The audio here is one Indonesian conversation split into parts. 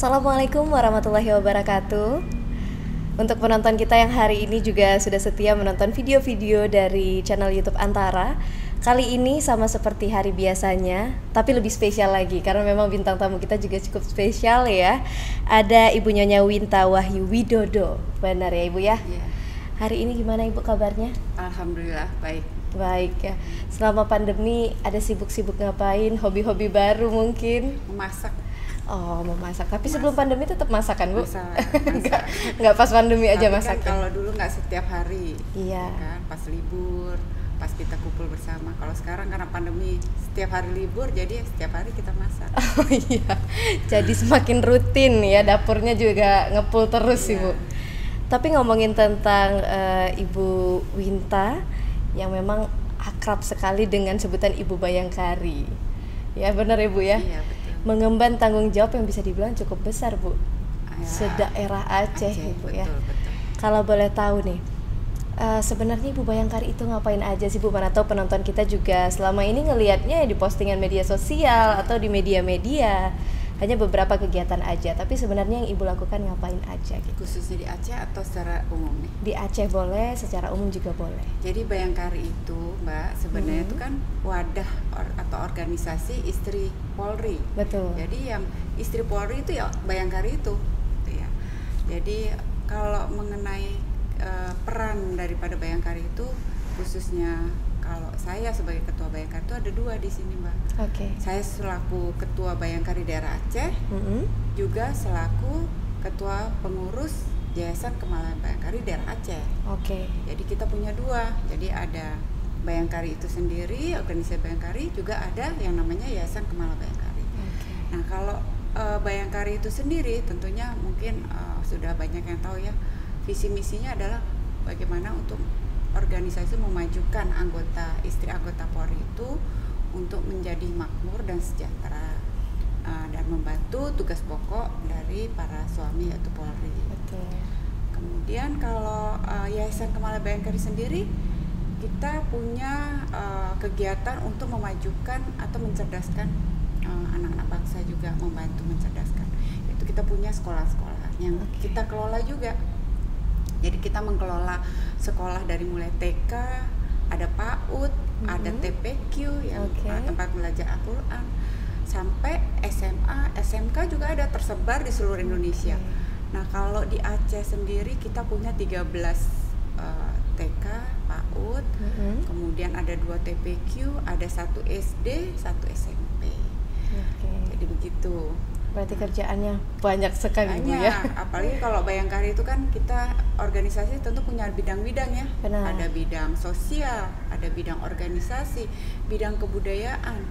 Assalamualaikum warahmatullahi wabarakatuh. Untuk penonton kita yang hari ini juga sudah setia menonton video-video dari channel YouTube Antara. Kali ini sama seperti hari biasanya, tapi lebih spesial lagi karena memang bintang tamu kita juga cukup spesial ya. Ada Ibu Nyonya Winta Wahyu Widodo. Benar ya Ibu ya? Iya. Hari ini gimana Ibu kabarnya? Alhamdulillah baik. Baik ya. Selama pandemi ada sibuk-sibuk ngapain? Hobi-hobi baru mungkin? Memasak. Oh, memasak. Tapi sebelum pandemi tetap masak kan, Bu? Masak. Nggak pas pandemi aja Tapi masak. kan kalau dulu nggak setiap hari. Iya. Kan pas libur, pas kita kumpul bersama. Kalau sekarang karena pandemi setiap hari libur, jadi setiap hari kita masak. Oh iya. Jadi semakin rutin ya, dapurnya juga ngepul terus Iya. Ibu. Tapi ngomongin tentang Ibu Winta yang memang akrab sekali dengan sebutan Ibu Bayangkari. Ya benar Ibu ya? Iya betul. Mengemban tanggung jawab yang bisa dibilang cukup besar Bu. Ya, Sedaerah Aceh Ibu betul, ya. Betul. Kalau boleh tahu nih, sebenarnya Ibu Bayangkari itu ngapain aja sih Bu? Mana tahu penonton kita juga selama ini ngelihatnya di postingan media sosial atau di media-media, hanya beberapa kegiatan aja. Tapi sebenarnya yang Ibu lakukan ngapain aja gitu? Khususnya di Aceh atau secara umum nih? Di Aceh boleh, secara umum juga boleh. Jadi Bayangkari itu, Mbak, sebenarnya itu kan wadah atau organisasi istri Polri. Betul. Jadi yang istri Polri itu ya Bayangkari itu, gitu ya. Jadi kalau mengenai peran daripada Bayangkari itu, khususnya kalau saya sebagai ketua Bayangkari itu ada dua di sini, Mbak. Oke. Saya selaku ketua Bayangkari daerah Aceh, juga selaku ketua pengurus Yayasan Kemala Bayangkari daerah Aceh. Oke. Jadi kita punya dua. Jadi ada Bayangkari itu sendiri, organisasi Bayangkari, juga ada yang namanya Yayasan Kemala Bayangkari. Oke. Nah kalau Bayangkari itu sendiri tentunya mungkin sudah banyak yang tahu ya, visi misinya adalah bagaimana untuk organisasi memajukan istri anggota Polri itu untuk menjadi makmur dan sejahtera, dan membantu tugas pokok dari para suami yaitu Polri. Betul. Kemudian kalau Yayasan Kemala Bayangkari sendiri, kita punya kegiatan untuk memajukan atau mencerdaskan anak-anak bangsa, juga membantu mencerdaskan. Itu kita punya sekolah-sekolah yang kita kelola juga. Jadi kita mengelola sekolah dari mulai TK, ada PAUD, ada TPQ yang tempat belajar Al-Quran, sampai SMA, SMK juga ada tersebar di seluruh Indonesia. Nah kalau di Aceh sendiri kita punya 13 TK, PAUD, kemudian ada 2 TPQ, ada 1 SD, 1 SMP. Jadi begitu. Berarti kerjaannya banyak sekali Bu ya. Apalagi kalau Bayangkari itu kan kita organisasi tentu punya bidang-bidang ya. Benar. Ada bidang sosial, ada bidang organisasi, bidang kebudayaan,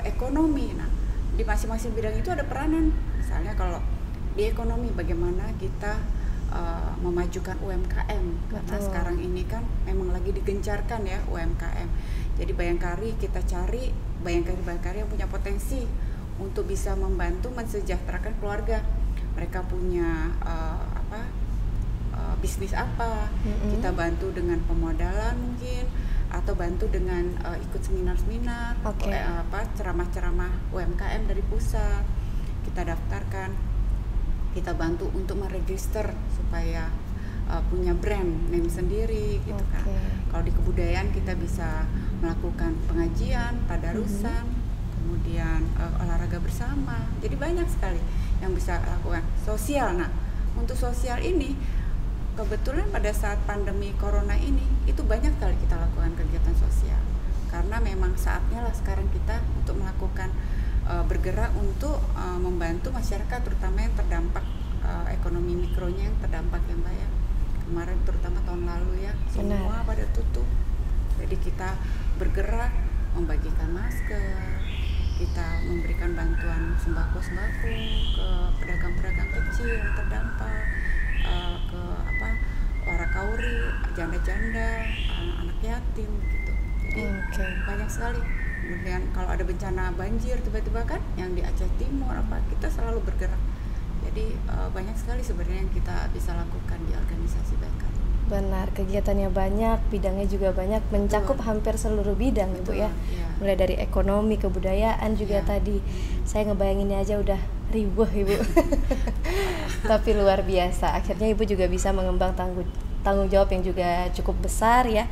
ekonomi. Nah, di masing-masing bidang itu ada peranan. Misalnya kalau di ekonomi bagaimana kita memajukan UMKM, karena sekarang ini kan memang lagi digencarkan ya UMKM. Jadi Bayangkari kita cari Bayangkari yang punya potensi untuk bisa membantu mensejahterakan keluarga. Mereka punya bisnis apa, kita bantu dengan pemodalan mungkin, atau bantu dengan ikut seminar-seminar, ceramah-ceramah UMKM dari pusat, kita daftarkan, kita bantu untuk meregister supaya punya brand name sendiri gitu kan. Kalau di kebudayaan kita bisa melakukan pengajian, tadarusan, kemudian olahraga bersama. Jadi banyak sekali yang bisa lakukan. Sosial, nah untuk sosial ini kebetulan pada saat pandemi corona ini itu banyak sekali kita lakukan kegiatan sosial, karena memang saatnya lah sekarang kita untuk melakukan bergerak untuk membantu masyarakat, terutama yang terdampak ekonomi mikronya yang terdampak ya Mbak ya. Kemarin terutama tahun lalu ya, semua pada tutup. Jadi kita bergerak membagikan masker, kita memberikan bantuan sembako-sembako ke pedagang-pedagang kecil yang terdampak, ke warakauri, janda-janda, anak yatim gitu. Jadi banyak sekali. Kemudian kalau ada bencana banjir tiba-tiba kan yang di Aceh Timur kita selalu bergerak. Jadi banyak sekali sebenarnya yang kita bisa lakukan di organisasi Bayangkari. Benar, kegiatannya banyak, bidangnya juga banyak, mencakup hampir seluruh bidang Ibu ya. Mulai dari ekonomi, kebudayaan juga tadi. Saya ngebayanginnya aja udah ribuh Ibu. Tapi luar biasa, akhirnya Ibu juga bisa mengembang tanggung jawab yang juga cukup besar ya,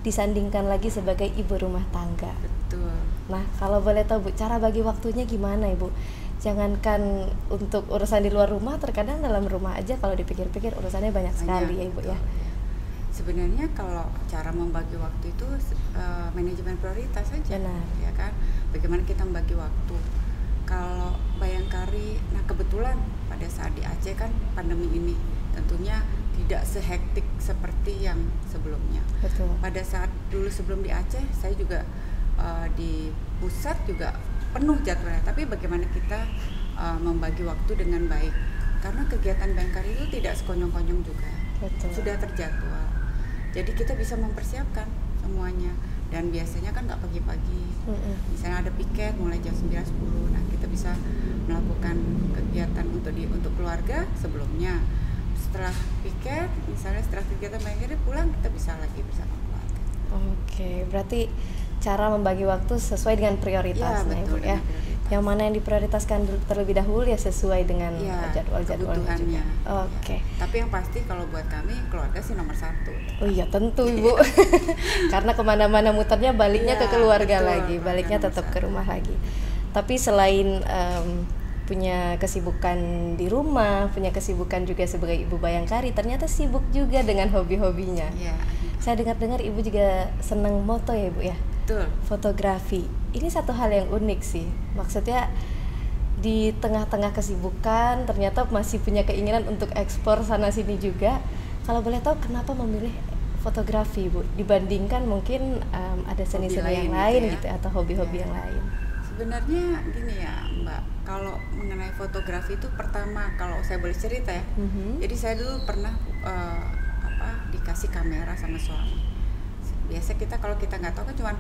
disandingkan lagi sebagai ibu rumah tangga. Betul. Nah, kalau boleh tahu Bu, cara bagi waktunya gimana Ibu? Jangankan untuk urusan di luar rumah, terkadang dalam rumah aja kalau dipikir-pikir urusannya banyak sekali ya Ibu ya. Sebenarnya kalau cara membagi waktu itu manajemen prioritas saja. Benar. Ya kan, bagaimana kita membagi waktu. Kalau Bayangkari, nah kebetulan pada saat di Aceh kan pandemi ini tentunya tidak sehektik seperti yang sebelumnya. Betul. Pada saat dulu sebelum di Aceh, saya juga di pusat juga penuh jadwalnya. Tapi bagaimana kita membagi waktu dengan baik? Karena kegiatan Bayangkari itu tidak sekonyong-konyong juga. Betul. Sudah terjadwal. Jadi kita bisa mempersiapkan semuanya. Dan biasanya kan nggak pagi-pagi. Misalnya ada piket mulai jam 9-10. Nah, kita bisa melakukan kegiatan untuk keluarga sebelumnya. Setelah piket, misalnya setelah kegiatan Bayangkari pulang, kita bisa lagi bersama keluarga. Oke, berarti cara membagi waktu sesuai dengan prioritasnya ya, betul, Ibu ya. Yang mana yang diprioritaskan terlebih dahulu ya sesuai dengan jadwal-jadwalnya juga. Oke. Tapi yang pasti kalau buat kami keluarga sih nomor 1. Oh iya tentu Ibu. Karena kemana-mana muternya baliknya ke keluarga lagi, baliknya tetap ke rumah lagi. Tapi selain punya kesibukan di rumah, punya kesibukan juga sebagai ibu Bayangkari, ternyata sibuk juga dengan hobi-hobinya. Iya. Saya dengar-dengar Ibu juga senang moto ya Ibu ya. Betul. Fotografi. Ini satu hal yang unik sih. Maksudnya di tengah-tengah kesibukan ternyata masih punya keinginan untuk ekspor sana sini juga. Kalau boleh tahu kenapa memilih fotografi Bu dibandingkan mungkin ada seni-seni yang lain gitu atau hobi-hobi yang lain? Sebenarnya gini ya Mbak, kalau mengenai fotografi itu pertama kalau saya boleh cerita ya. Jadi saya dulu pernah dikasih kamera sama suami. Biasa kita kalau kita nggak tahu kan cuma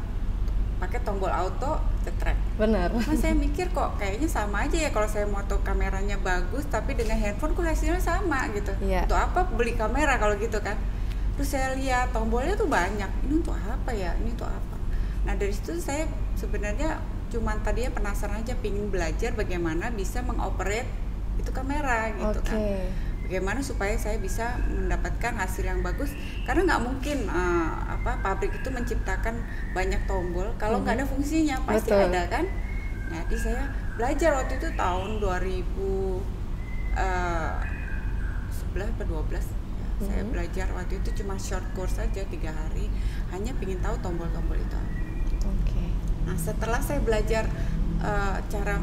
pakai tombol auto cetrek. Benar. Nah, saya mikir kok kayaknya sama aja ya kalau saya moto kameranya bagus tapi dengan handphone kok hasilnya sama gitu. Untuk apa beli kamera kalau gitu kan? Terus saya lihat tombolnya tuh banyak. Ini untuk apa ya? Ini untuk apa? Nah dari situ saya sebenarnya cuman tadinya penasaran aja, pingin belajar bagaimana bisa mengoperate itu kamera gitu kan. Bagaimana supaya saya bisa mendapatkan hasil yang bagus, karena nggak mungkin pabrik itu menciptakan banyak tombol kalau nggak ada fungsinya, pasti ada kan. Nah, jadi saya belajar waktu itu tahun 2011 atau 12 ya, saya belajar waktu itu cuma short course saja 3 hari, hanya pingin tahu tombol-tombol itu. Nah setelah saya belajar cara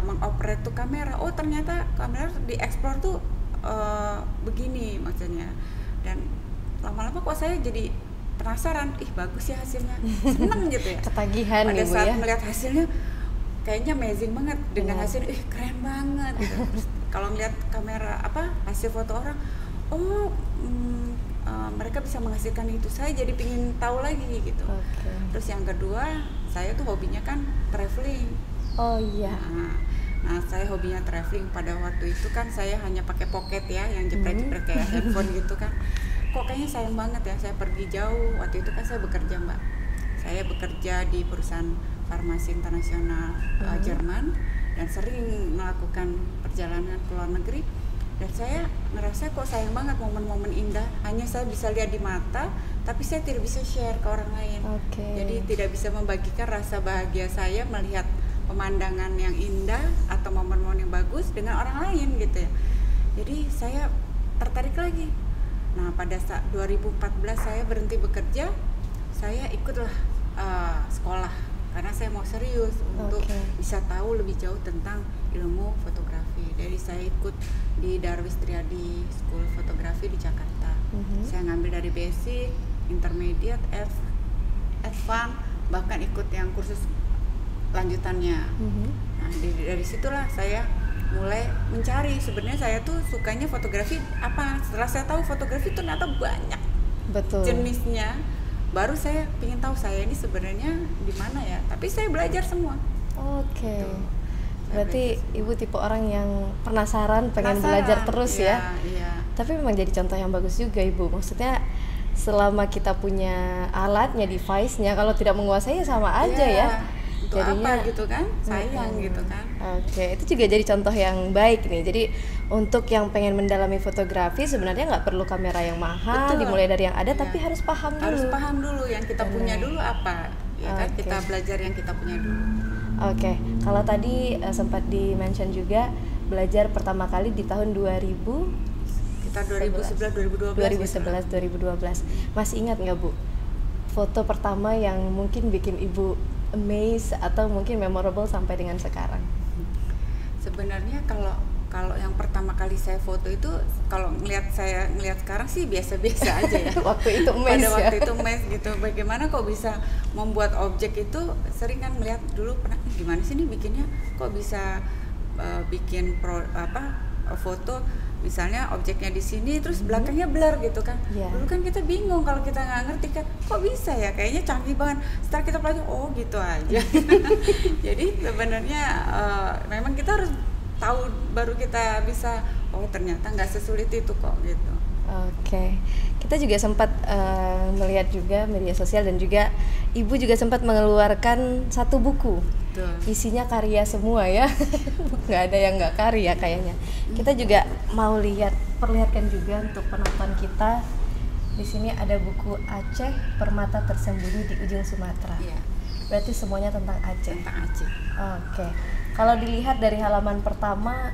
mengoperate tuh kamera, oh ternyata kamera dieksplor tuh begini maksudnya, dan lama-lama kok saya jadi penasaran, bagus ya hasilnya, seneng gitu ya, ketagihan pada Ibu saat ya? melihat hasilnya kayaknya amazing banget dengan hasil, keren banget gitu. Kalau ngeliat kamera hasil foto orang, mereka bisa menghasilkan itu, saya jadi pingin tahu lagi gitu. Terus yang kedua, saya tuh hobinya kan traveling. Nah, saya hobinya traveling. Pada waktu itu kan saya hanya pakai pocket ya, yang jepret-jepret kayak handphone gitu kan. Kok kayaknya sayang banget ya, saya pergi jauh. Waktu itu kan saya bekerja Mbak. Saya bekerja di perusahaan farmasi internasional Jerman, dan sering melakukan perjalanan ke luar negeri. Dan saya ngerasa kok sayang banget momen-momen indah hanya saya bisa lihat di mata, tapi saya tidak bisa share ke orang lain. Jadi tidak bisa membagikan rasa bahagia saya melihat pemandangan yang indah atau momen-momen yang bagus dengan orang lain gitu ya. Jadi saya tertarik lagi. Nah pada saat 2014 saya berhenti bekerja, saya ikutlah sekolah karena saya mau serius untuk bisa tahu lebih jauh tentang ilmu fotografi. Jadi saya ikut di Darwis Triadi School Fotografi di Jakarta. Saya ngambil dari basic, intermediate, advance, bahkan ikut yang kursus lanjutannya. Nah, dari situlah saya mulai mencari, sebenarnya saya tuh sukanya fotografi apa. Setelah saya tahu fotografi itu ternyata banyak jenisnya, baru saya ingin tahu saya ini sebenarnya di mana ya. Tapi saya belajar semua. Berarti Ibu tipe orang yang penasaran, pengen belajar terus ya. Tapi memang jadi contoh yang bagus juga Ibu. Maksudnya selama kita punya alatnya, device-nya, kalau tidak menguasai sama aja ya. untuk jadinya, apa gitu kan, sayang gitu kan. Oke, itu juga jadi contoh yang baik nih. Jadi untuk yang pengen mendalami fotografi sebenarnya nggak perlu kamera yang mahal, dimulai dari yang ada, tapi harus paham dulu. Harus paham dulu yang kita punya dulu apa, ya kan, kita belajar yang kita punya dulu. Oke, kalau tadi sempat di-mention juga belajar pertama kali di tahun 2000 kita 2011 2012. Masih ingat nggak Bu foto pertama yang mungkin bikin Ibu amazed atau mungkin memorable sampai dengan sekarang? Sebenarnya kalau yang pertama kali saya foto itu, kalau ngelihat sekarang sih biasa-biasa aja ya. Waktu itu amazed. Pada waktu itu amazed gitu. Bagaimana kok bisa membuat objek itu, sering kan melihat dulu pernah gimana sih nih bikinnya, kok bisa bikin foto misalnya objeknya di sini terus belakangnya blur gitu kan. Dulu kan kita bingung kalau kita nggak ngerti kan, kok bisa ya, kayaknya canggih banget. Setelah kita pelajari, oh gitu aja. Jadi sebenarnya memang kita harus tahu baru kita bisa, oh ternyata nggak sesulit itu kok gitu. Oke. Kita juga sempat melihat juga media sosial dan juga Ibu juga sempat mengeluarkan satu buku. Betul. Isinya karya semua ya. Nggak ada yang nggak karya kayaknya. Kita juga mau perlihatkan juga untuk penonton kita. Di sini ada buku Aceh, Permata Tersembunyi di Ujung Sumatera. Iya. Berarti semuanya tentang Aceh. Tentang Aceh. Oke. Kalau dilihat dari halaman pertama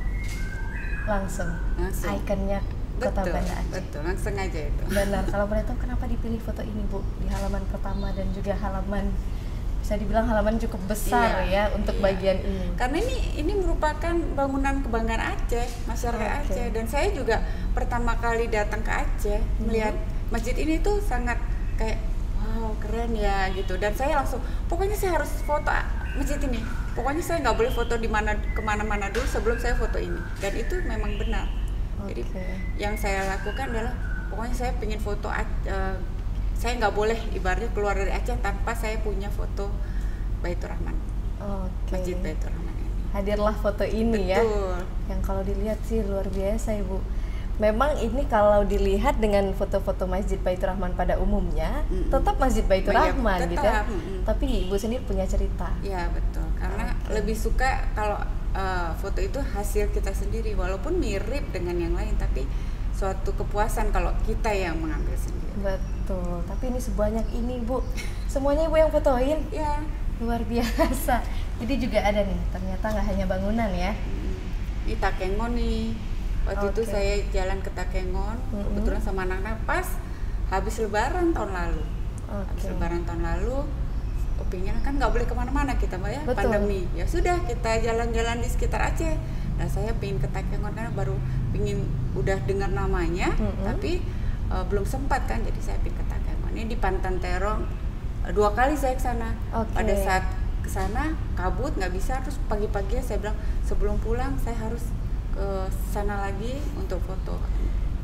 langsung. Ikonnya Kota Banda Aceh. Betul, langsung aja itu. Benar. Kalau boleh tahu kenapa dipilih foto ini Bu di halaman pertama dan juga halaman, bisa dibilang halaman cukup besar ya untuk bagian ini. Karena ini merupakan bangunan kebanggaan Aceh, masyarakat Aceh, dan saya juga pertama kali datang ke Aceh melihat masjid ini tuh sangat kayak wow keren ya gitu, dan saya langsung pokoknya saya harus foto masjid ini. Pokoknya saya nggak boleh foto kemana-mana dulu sebelum saya foto ini, dan itu memang benar. Jadi yang saya lakukan adalah pokoknya saya pengen foto, saya nggak boleh ibaratnya keluar dari Aceh tanpa saya punya foto Baitur Rahman. Masjid Baitur Rahman ini. Hadirlah foto ini. Betul. Ya. Yang kalau dilihat sih luar biasa Ibu. Memang ini kalau dilihat dengan foto-foto Masjid Baitur Rahman pada umumnya, tetap Masjid Baitur Rahman gitu. Tapi Ibu sendiri punya cerita. Iya betul. Karena lebih suka kalau foto itu hasil kita sendiri, walaupun mirip dengan yang lain, tapi suatu kepuasan kalau kita yang mengambil sendiri. Betul. Tapi ini sebanyak ini Bu, semuanya Ibu yang fotoin? Ya. Luar biasa. Jadi juga ada nih, ternyata nggak hanya bangunan ya. Ini Takengon nih. Waktu itu saya jalan ke Takengon, kebetulan sama anak-anak pas habis Lebaran tahun lalu. Habis Lebaran tahun lalu, opininya kan nggak boleh kemana-mana kita Mbak ya, pandemi. Ya sudah kita jalan-jalan di sekitar Aceh. Nah saya pengen ke Takengon karena baru udah dengar namanya, tapi belum sempat kan, jadi saya pengen ke Takengon. Ini di Pantan Terong, 2 kali saya ke sana. Pada saat ke sana kabut nggak bisa, terus pagi-pagi saya bilang sebelum pulang saya harus ke sana lagi untuk foto.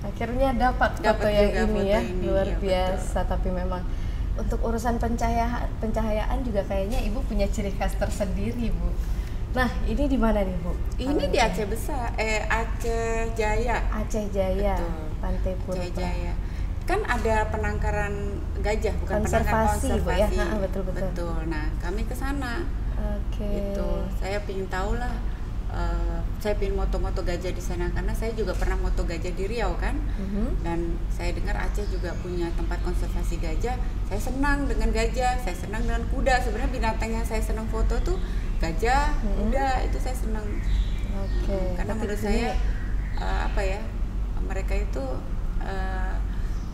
Akhirnya dapat foto yang ini ya, luar biasa. Betul. Tapi memang untuk urusan pencahayaan juga kayaknya Ibu punya ciri khas tersendiri Bu. Nah ini di mana nih Bu? Ini di Aceh Besar, Aceh Jaya. Aceh Jaya, Pantai Purba. Aceh Jaya. Kan ada penangkaran gajah, bukan konservasi, penangkaran konservasi. Bu, ya? Betul. Betul. Nah kami ke sana. Gitu. Saya pengen tahu lah. Saya pengen moto-moto gajah di sana karena saya juga pernah moto gajah di Riau kan, dan saya dengar Aceh juga punya tempat konservasi gajah. Saya senang dengan gajah, saya senang dengan kuda. Sebenarnya binatang yang saya senang foto tuh gajah, kuda, itu saya senang. Karena menurut saya mereka itu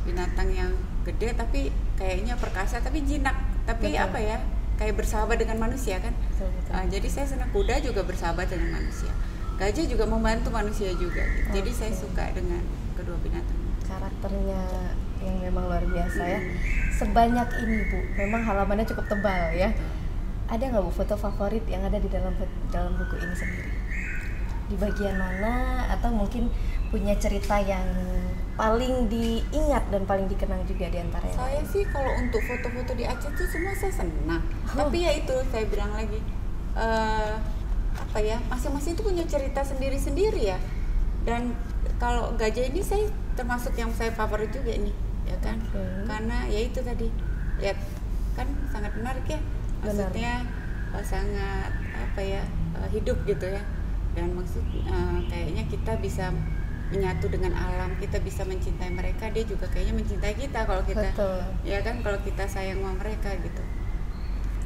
binatang yang gede tapi kayaknya perkasa, tapi jinak, tapi kayak bersahabat dengan manusia kan. Jadi saya senang, kuda juga bersahabat dengan manusia, gajah juga membantu manusia juga gitu. Jadi saya suka dengan kedua binatang. Karakternya yang memang luar biasa ya. Sebanyak ini Bu, memang halamannya cukup tebal ya. Ada nggak Bu foto favorit yang ada di dalam buku ini sendiri? Di bagian mana, atau mungkin punya cerita yang paling diingat dan paling dikenang juga di antara yang saya lain? Sih kalau untuk foto-foto di Aceh tuh semua saya senang. Tapi ya itu saya bilang lagi, masing-masing itu punya cerita sendiri-sendiri ya. Dan kalau gajah ini saya termasuk yang saya favorit juga ini, ya kan? Karena ya itu tadi, lihat kan sangat menarik ya. Maksudnya sangat apa ya, hidup gitu ya. Dan maksud kayaknya kita bisa menyatu dengan alam, kita bisa mencintai mereka, dia juga kayaknya mencintai kita kalau kita. Betul. Ya kan, kalau kita sayang sama mereka gitu.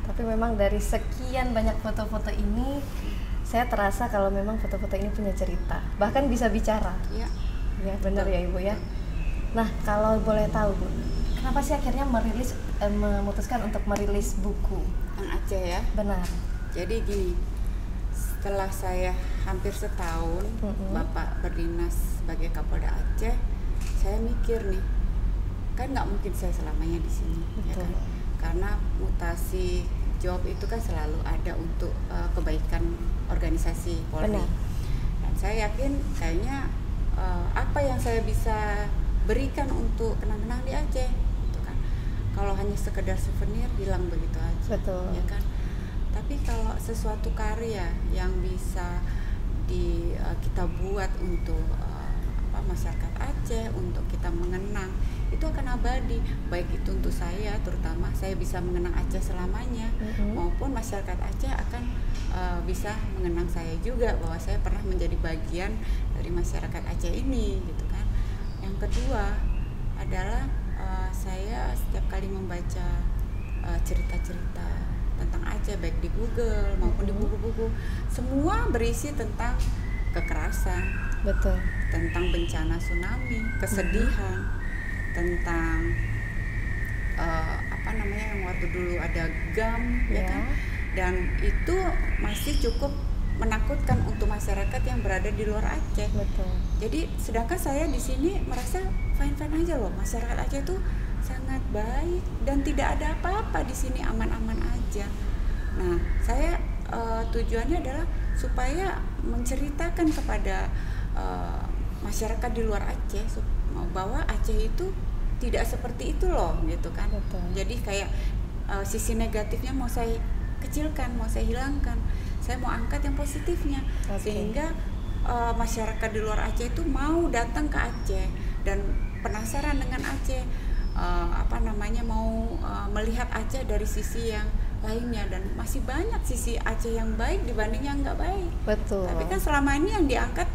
Tapi memang dari sekian banyak foto-foto ini, saya terasa kalau memang foto-foto ini punya cerita, bahkan bisa bicara. Iya. Ya benar ya Ibu ya. Nah, kalau boleh tahu Bu, kenapa sih akhirnya memutuskan untuk merilis buku Kang Aceh ya? Benar. Jadi gini, setelah saya hampir setahun Bapak berdinas sebagai Kapolda Aceh, saya mikir nih, kan nggak mungkin saya selamanya di sini, ya kan? Karena mutasi job itu kan selalu ada untuk kebaikan organisasi Polri. Benar. Dan saya yakin kayaknya apa yang saya bisa berikan untuk kenang-kenang di Aceh, gitu kan. Kalau hanya sekedar souvenir hilang begitu aja. Betul. Ya kan. Tapi kalau sesuatu karya yang bisa kita buat untuk masyarakat Aceh, untuk kita mengenang, itu akan abadi. Baik itu untuk saya, terutama saya bisa mengenang Aceh selamanya, maupun masyarakat Aceh akan bisa mengenang saya juga, bahwa saya pernah menjadi bagian dari masyarakat Aceh ini, gitu kan. Yang kedua adalah saya setiap kali membaca cerita-cerita tentang Aceh, baik di Google maupun di buku-buku, semua berisi tentang kekerasan, betul, tentang bencana tsunami, kesedihan, tentang yang waktu dulu ada GAM, ya kan? Dan itu masih cukup menakutkan untuk masyarakat yang berada di luar Aceh. Betul. Jadi sedangkan saya di sini merasa fine-fine aja loh, masyarakat Aceh itu sangat baik dan tidak ada apa-apa di sini, aman-aman aja. Nah, saya tujuannya adalah supaya menceritakan kepada masyarakat di luar Aceh bahwa Aceh itu tidak seperti itu loh, gitu kan. Betul. Jadi kayak sisi negatifnya mau saya kecilkan, mau saya hilangkan, saya mau angkat yang positifnya, sehingga masyarakat di luar Aceh itu mau datang ke Aceh dan penasaran dengan Aceh, mau melihat Aceh dari sisi yang lainnya, dan masih banyak sisi Aceh yang baik dibanding yang nggak baik. Betul. Tapi kan selama ini yang diangkat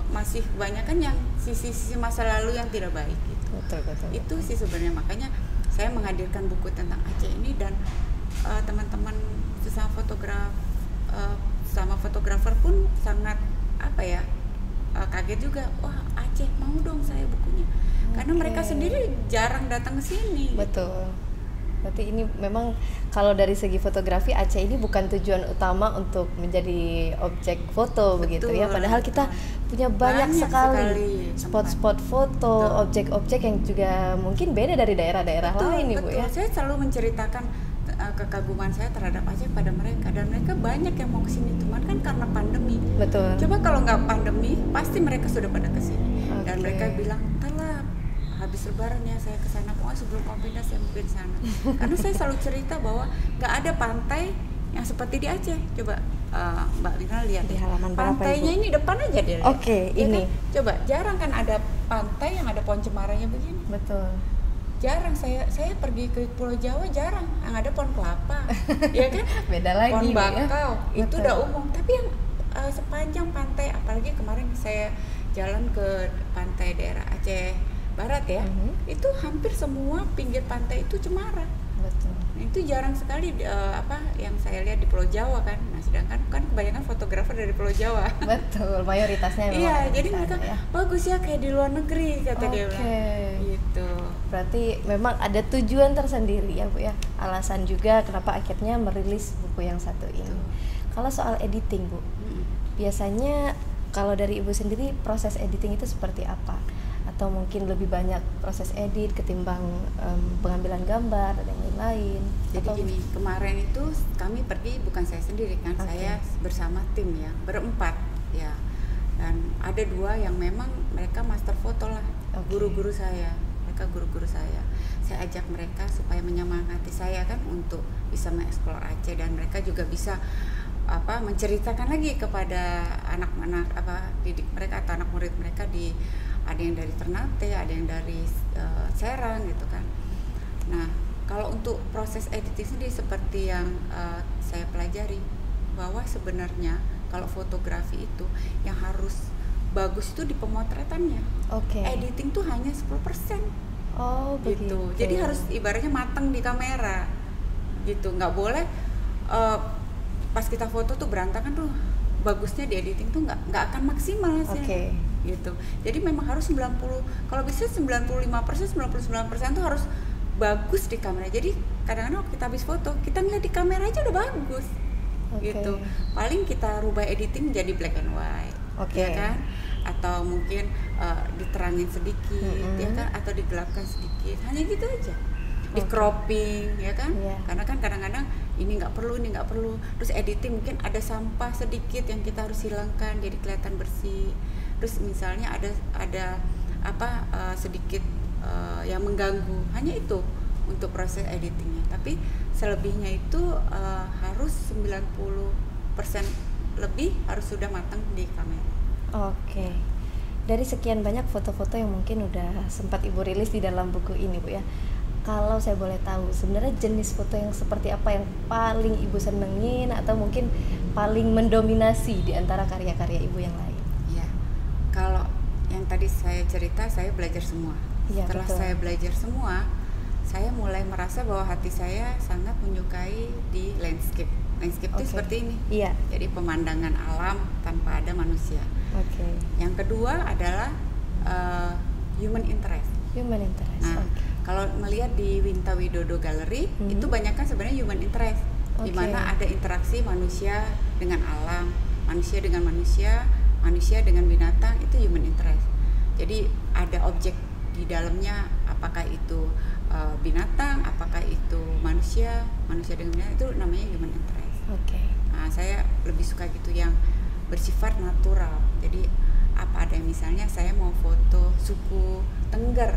masih kebanyakan yang sisi-sisi masa lalu yang tidak baik gitu. Betul. Itu sih sebenarnya, makanya saya menghadirkan buku tentang Aceh ini, dan teman-teman sesama fotografer pun sangat kaget juga. Wah, Aceh, mau dong saya bukunya. Karena mereka sendiri jarang datang ke sini. Betul. Berarti ini memang kalau dari segi fotografi Aceh ini bukan tujuan utama untuk menjadi objek foto. Betul, begitu ya. Padahal kita punya banyak sekali spot-spot foto, objek-objek yang juga mungkin beda dari daerah-daerah lain, Ibu ya. Saya selalu menceritakan kekaguman saya terhadap Aceh pada mereka, dan mereka banyak yang mau kesini, cuman kan karena pandemi. Betul. Coba kalau nggak pandemi, pasti mereka sudah pada kesini. Dan mereka bilang, "Telah, habis lebaran ya saya ke sana, pokoknya sebelum Covid saya mungkin sana." Karena saya selalu cerita bahwa nggak ada pantai yang seperti di Aceh. Coba Mbak Lina lihat di halaman pantainya ini depan aja dia. Ini. Kan? Coba jarang kan ada pantai yang ada pohon cemaranya begini. Betul. Jarang, saya pergi ke Pulau Jawa jarang yang ada pohon kelapa. Ya kan? Beda lagi. Pohon bakau ya? itu udah umum, tapi yang sepanjang pantai, apalagi kemarin saya jalan ke pantai daerah Aceh Barat ya, itu hampir semua pinggir pantai itu cemara. Betul. Nah, itu jarang sekali yang saya lihat di Pulau Jawa kan. Nah, sedangkan kan kebanyakan fotografer dari Pulau Jawa. Betul, mayoritasnya memang. Iya, jadi mereka bagus ya kayak di luar negeri, kata dia bilang. Gitu. Berarti memang ada tujuan tersendiri ya Bu ya. Alasan juga kenapa akhirnya merilis buku yang satu ini. Kalau soal editing Bu, biasanya kalau dari Ibu sendiri proses editing itu seperti apa? Atau mungkin lebih banyak proses edit ketimbang pengambilan gambar dan yang lain-lain? Jadi gini, kemarin itu kami pergi, bukan saya sendiri kan, saya bersama tim ya, berempat ya, dan ada 2 yang memang mereka master foto lah, guru-guru saya, saya ajak mereka supaya menyemangati saya kan untuk bisa mengeksplor Aceh, dan mereka juga bisa menceritakan lagi kepada anak-anak didik mereka atau anak murid mereka, ada yang dari Ternate, ada yang dari Serang gitu kan. Nah, kalau untuk proses editing sendiri seperti yang saya pelajari bahwa sebenarnya kalau fotografi itu yang harus bagus itu di pemotretannya. Editing tuh hanya 10%. Oh, gitu. Begitu. Jadi harus ibaratnya matang di kamera. Gitu. Nggak boleh pas kita foto tuh berantakan tuh, bagusnya di editing tuh nggak akan maksimal hasilnya. Gitu. Jadi memang harus 90, kalau bisa 95%, 99% tuh harus bagus di kamera. Jadi kadang-kadang waktu kita habis foto, kita ngeliat di kamera aja udah bagus. Gitu. Paling kita rubah editing jadi black and white. Ya kan? Atau mungkin diterangin sedikit, ya kan? Atau digelapkan sedikit. Hanya gitu aja. Di cropping, ya kan? Karena kan kadang-kadang ini nggak perlu, ini nggak perlu. Terus editing mungkin ada sampah sedikit yang kita harus hilangkan jadi kelihatan bersih. Terus misalnya ada sedikit yang mengganggu. Hanya itu untuk proses editingnya. Tapi selebihnya itu harus 90% lebih harus sudah matang di kamera. Dari sekian banyak foto-foto yang mungkin udah sempat Ibu rilis di dalam buku ini, Bu ya. Kalau saya boleh tahu, sebenarnya jenis foto yang seperti apa yang paling Ibu senengin atau mungkin paling mendominasi di antara karya-karya Ibu yang lain? Iya. Kalau yang tadi saya cerita, saya belajar semua. Setelah saya belajar semua, saya mulai merasa bahwa hati saya sangat menyukai di landscape. Landscape itu seperti ini. Jadi pemandangan alam tanpa ada manusia. Yang kedua adalah human interest. Nah, kalau melihat di Winta Widodo Gallery, itu banyak kan sebenarnya human interest, di mana ada interaksi manusia dengan alam, manusia dengan manusia, manusia dengan binatang, itu human interest. Jadi ada objek di dalamnya, apakah itu binatang, apakah itu manusia, manusia dengan binatang, itu namanya human interest. Nah, saya lebih suka gitu yang bersifat natural. Jadi apa ada, misalnya saya mau foto suku Tengger,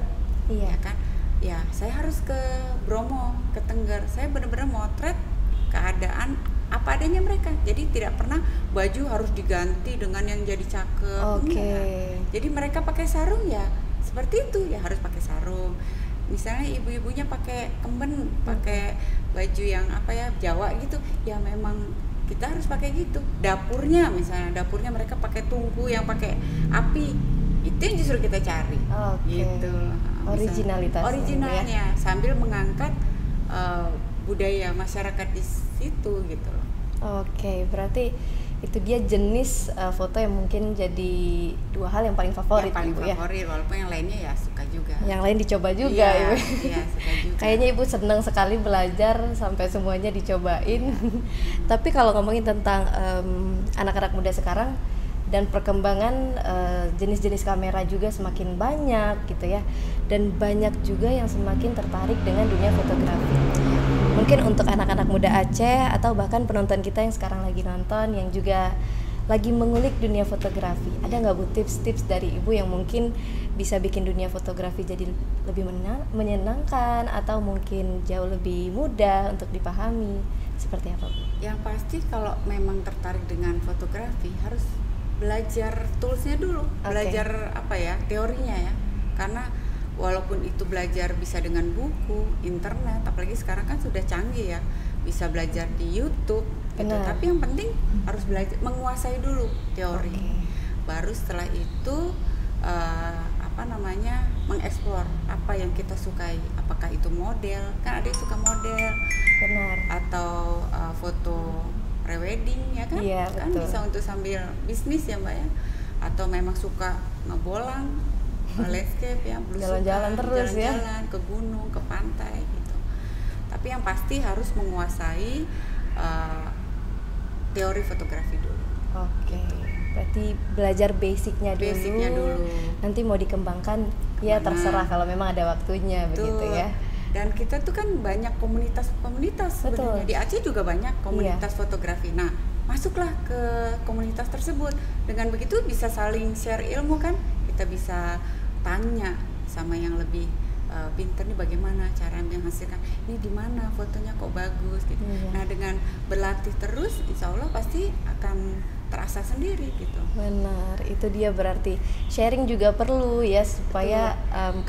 ya kan? Ya, saya harus ke Bromo, ke Tengger. Saya benar-benar motret keadaan apa adanya mereka. Jadi tidak pernah baju harus diganti dengan yang jadi cakep. Jadi mereka pakai sarung ya seperti itu, ya harus pakai sarung. Misalnya ibu-ibunya pakai kemben, pakai baju yang Jawa gitu, ya memang kita harus pakai gitu. Dapurnya misalnya, dapurnya mereka pakai tungku yang pakai api, itu yang justru kita cari. Gitu. Originalnya ya. Sambil mengangkat budaya masyarakat di situ gitu loh. Berarti itu dia jenis foto yang mungkin jadi dua hal yang paling favorit. Yang paling Ibu, favorit, walaupun yang lainnya ya suka juga. Yang lain dicoba juga, Ibu. Iya, suka juga. Kayaknya Ibu senang sekali belajar sampai semuanya dicobain. Tapi kalau ngomongin tentang anak-anak muda sekarang dan perkembangan jenis-jenis kamera juga semakin banyak gitu ya. Dan banyak juga yang semakin tertarik dengan dunia fotografi. Mungkin untuk anak-anak muda Aceh atau bahkan penonton kita yang sekarang lagi nonton yang juga lagi mengulik dunia fotografi, ada nggak Bu tips-tips dari Ibu yang mungkin bisa bikin dunia fotografi jadi lebih menyenangkan atau mungkin jauh lebih mudah untuk dipahami, seperti apa Bu? Yang pasti kalau memang tertarik dengan fotografi harus belajar toolsnya dulu, belajar teorinya ya, karena walaupun itu belajar bisa dengan buku, internet, apalagi sekarang kan sudah canggih ya, bisa belajar di YouTube gitu. Tapi yang penting harus belajar, menguasai dulu teori. Baru setelah itu mengeksplor apa yang kita sukai, apakah itu model, kan ada yang suka model, atau foto prewedding ya kan, kan bisa untuk sambil bisnis ya Mbak ya, atau memang suka ngebolang, landscape ya, jalan-jalan terus jalan-jalan ke gunung, ke pantai gitu. Tapi yang pasti harus menguasai teori fotografi dulu. Gitu. Berarti belajar basicnya dulu. Nanti mau dikembangkan ya terserah kalau memang ada waktunya. Begitu ya. Dan kita tuh kan banyak komunitas sebenarnya. Di Aceh juga banyak komunitas fotografi. Nah, masuklah ke komunitas tersebut. Dengan begitu bisa saling share ilmu kan. Kita bisa tanya sama yang lebih pinter nih, bagaimana cara menghasilkan ini, di mana fotonya kok bagus gitu. Nah, dengan berlatih terus insya Allah pasti akan terasa rasa sendiri gitu. Benar, itu dia berarti sharing juga perlu ya supaya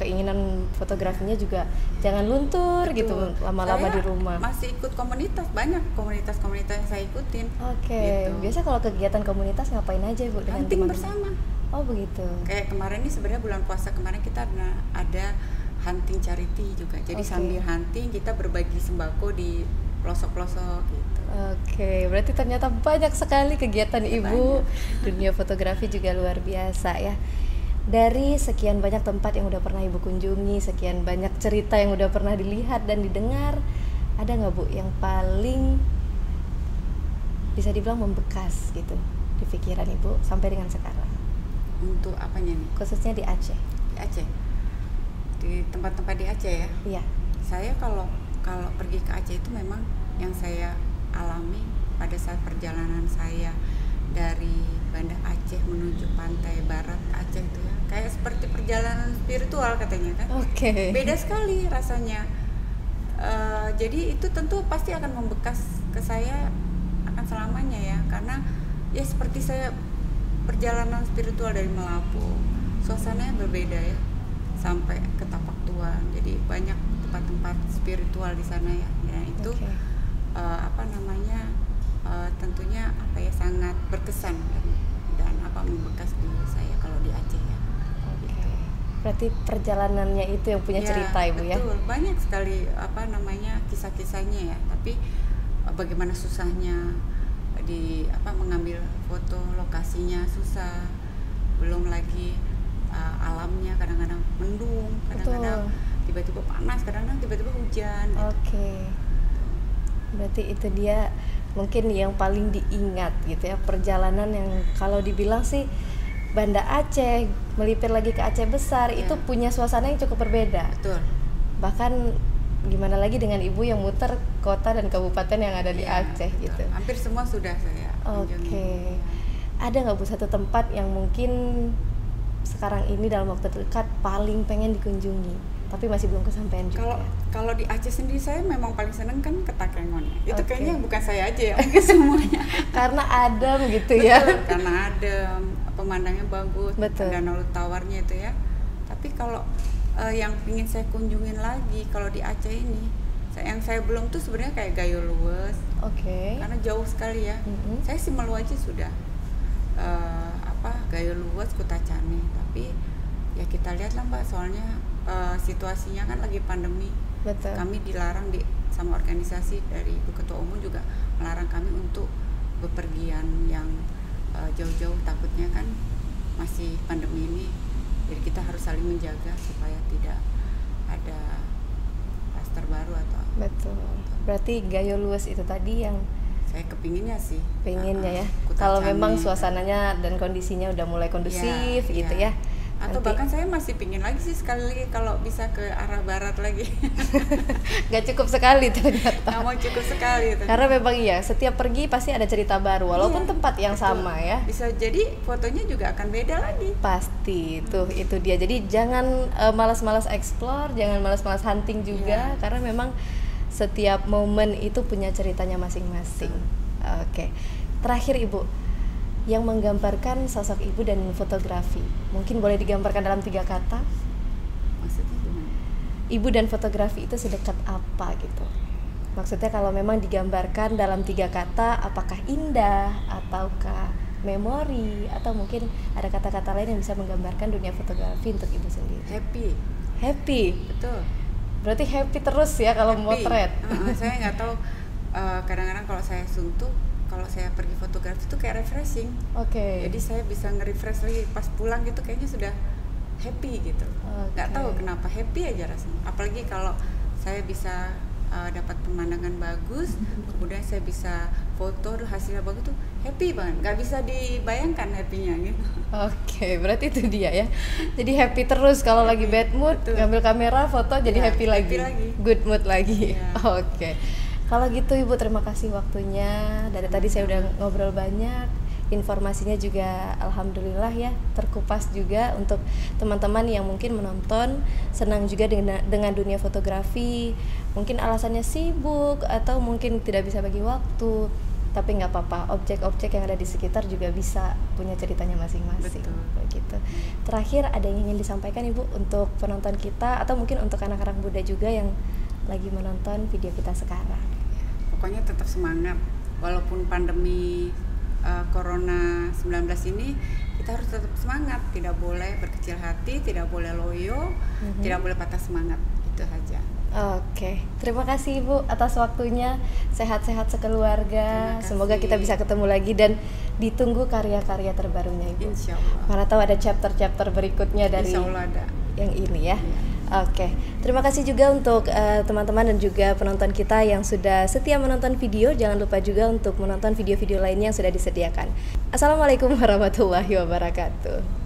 keinginan fotografinya juga jangan luntur. Betul. Gitu lama-lama di rumah. Masih ikut komunitas, banyak komunitas-komunitas yang saya ikutin. Oke. Gitu. Biasa kalau kegiatan komunitas ngapain aja Bu dengan hunting bersama. Oh begitu. Kayak kemarin nih sebenarnya bulan puasa kemarin kita ada hunting charity juga. Jadi sambil hunting kita berbagi sembako di pelosok-pelosok gitu. Oke, berarti ternyata banyak sekali kegiatan Ibu. Dunia fotografi juga luar biasa ya. Dari sekian banyak tempat yang udah pernah Ibu kunjungi, sekian banyak cerita yang udah pernah dilihat dan didengar, ada nggak Bu yang paling bisa dibilang membekas gitu di pikiran Ibu sampai dengan sekarang? Untuk apanya nih? Khususnya di Aceh. Di Aceh. Di tempat-tempat di Aceh ya? Iya. Saya kalau pergi ke Aceh itu memang yang saya alami pada saat perjalanan saya dari Banda Aceh menuju pantai barat Aceh itu ya, kayak seperti perjalanan spiritual katanya kan. Beda sekali rasanya. Jadi itu tentu pasti akan membekas ke saya akan selamanya ya, karena ya seperti saya perjalanan spiritual dari Melapu, suasananya berbeda ya, sampai ke Tapak Tuan. Jadi banyak tempat-tempat spiritual di sana ya. Dan itu tentunya sangat berkesan dan membekas di saya kalau di Aceh ya. Gitu. Berarti perjalanannya itu yang punya cerita Ibu ya. Betul, banyak sekali kisah-kisahnya ya. Tapi bagaimana susahnya mengambil foto, lokasinya susah. Belum lagi alamnya kadang-kadang mendung, kadang-kadang tiba-tiba panas, kadang-kadang tiba-tiba hujan. Berarti itu dia mungkin yang paling diingat gitu ya, perjalanan yang kalau dibilang sih Banda Aceh melipir lagi ke Aceh besar itu punya suasana yang cukup berbeda. Betul. Bahkan gimana lagi dengan Ibu yang muter kota dan kabupaten yang ada di Aceh betul. Gitu. Hampir semua sudah saya kunjungi. Ada nggak Bu satu tempat yang mungkin sekarang ini dalam waktu dekat paling pengen dikunjungi tapi masih belum kesampaian juga? Kalau di Aceh sendiri saya memang paling seneng kan ke Takengon ya. Itu kayaknya bukan saya aja ya, mungkin semuanya. Karena adem gitu ya. Betul, karena adem, pemandangnya bagus, danau tawarnya itu ya. Tapi kalau yang ingin saya kunjungin lagi kalau di Aceh ini, yang saya belum tuh sebenarnya kayak Gayo Luwes. Karena jauh sekali ya. Saya Simalu aja sudah. Gayo Luwes, Kutacane, tapi ya kita lihat lah Mbak, soalnya situasinya kan lagi pandemi. Betul. Kami dilarang sama organisasi dari Ibu Ketua Umum juga melarang kami untuk bepergian yang jauh-jauh, takutnya kan masih pandemi ini, jadi kita harus saling menjaga supaya tidak ada klaster baru atau. Betul. Berarti Gayo Luwes itu tadi yang saya kepinginnya sih. Pengennya ya. Kalau memang suasananya dan kondisinya udah mulai kondusif gitu ya. Atau bahkan saya masih pingin lagi sih sekali lagi kalau bisa ke arah barat lagi. Gak cukup sekali ternyata. Gak mau cukup sekali ternyata. Karena memang setiap pergi pasti ada cerita baru walaupun tempat yang sama ya. Bisa jadi fotonya juga akan beda lagi. Pasti itu dia. Jadi jangan malas-malas explore, jangan malas-malas hunting juga karena memang setiap momen itu punya ceritanya masing-masing. Terakhir Ibu, yang menggambarkan sosok Ibu dan fotografi, mungkin boleh digambarkan dalam 3 kata? Maksudnya gimana? Ibu dan fotografi itu sedekat apa gitu? Maksudnya kalau memang digambarkan dalam 3 kata, apakah indah ataukah memori, atau mungkin ada kata-kata lain yang bisa menggambarkan dunia fotografi untuk Ibu sendiri? Happy. Betul. Berarti happy terus ya kalau motret. Saya nggak tahu, kadang-kadang kalau saya suntuk, kalau saya pergi fotografi itu kayak refreshing. Jadi saya bisa nge-refresh lagi pas pulang gitu, kayaknya sudah happy gitu. Nggak tahu kenapa happy aja rasanya. Apalagi kalau saya bisa dapat pemandangan bagus, kemudian saya bisa foto hasilnya bagus tuh happy banget. Nggak bisa dibayangkan happy-nya gitu. Berarti itu dia ya. Jadi happy terus kalau lagi bad mood, ngambil kamera foto jadi happy lagi. Good mood lagi. Kalau gitu Ibu, terima kasih waktunya. Dari tadi saya udah ngobrol banyak, informasinya juga alhamdulillah ya terkupas juga untuk teman-teman yang mungkin menonton, senang juga dengan dunia fotografi, mungkin alasannya sibuk atau mungkin tidak bisa bagi waktu. tapi nggak apa-apa, objek-objek yang ada di sekitar juga bisa punya ceritanya masing-masing. Begitu. Terakhir, ada yang ingin disampaikan Ibu untuk penonton kita atau mungkin untuk anak-anak muda juga yang lagi menonton video kita sekarang? Pokoknya tetap semangat, walaupun pandemi Corona 19 ini, kita harus tetap semangat, tidak boleh berkecil hati, tidak boleh loyo, tidak boleh patah semangat, itu saja. Oke, terima kasih Ibu atas waktunya, sehat-sehat sekeluarga, semoga kita bisa ketemu lagi dan ditunggu karya-karya terbarunya Ibu. Insya Allah. Mana tahu ada chapter-chapter berikutnya dari Insya Allah ada. Yang ini ya. Oke, terima kasih juga untuk teman-teman dan juga penonton kita yang sudah setia menonton video. Jangan lupa juga untuk menonton video-video lainnya yang sudah disediakan. Assalamualaikum warahmatullahi wabarakatuh.